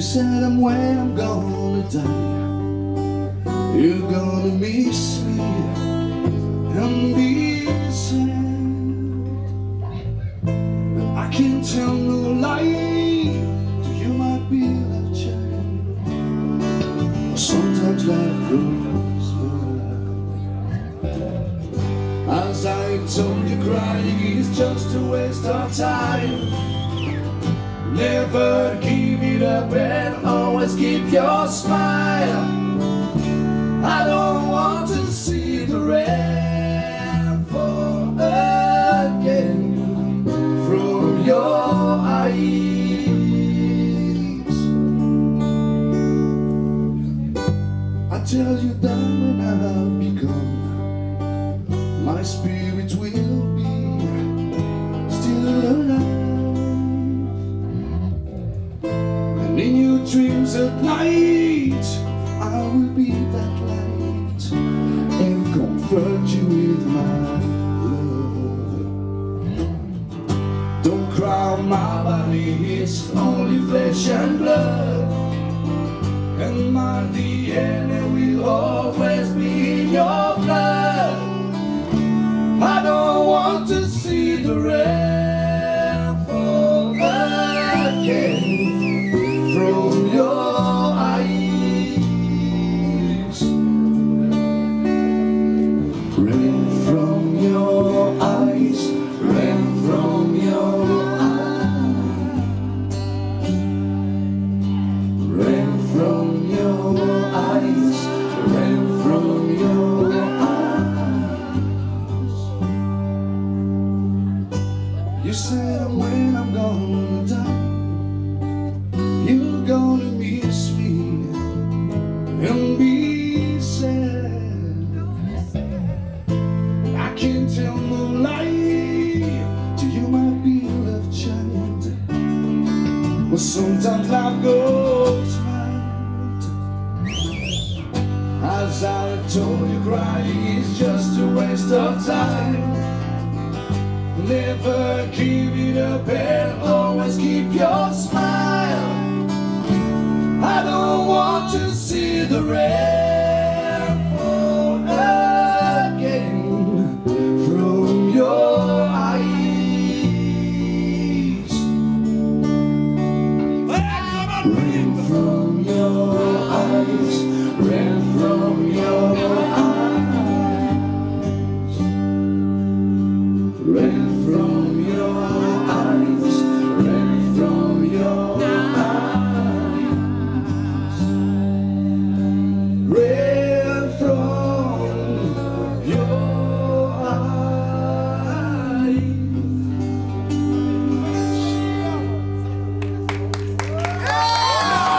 said when I'm gonna die, you're gonna miss me and be sad. But I can't tell no lie to you, my beloved child. Sometimes life goes by. As I told you, crying is just a waste of time. Never give it up and always keep your smile. I don't want to see the rain fall again from your eyes. I tell you that when I become, my spirit will be still alive. And in your dreams at night, I will be that light and comfort you with my love. Don't cry, my body is only flesh and blood, and my DNA will always be in your blood. I don't want to see the rain fall again from your eyes. Rain from your eyes, rain from your eyes, rain from your eyes, rain from your eyes. You said when I'm gonna die, you're gonna miss me and be sad. I can't tell no lie to you, my beloved child. But sometimes life goes wild. As I told you, crying is just a waste of time. Never give it up and always keep your smile. I don't want to see the rain fall again from your eyes. Rain from your eyes, rain from your eyes, rain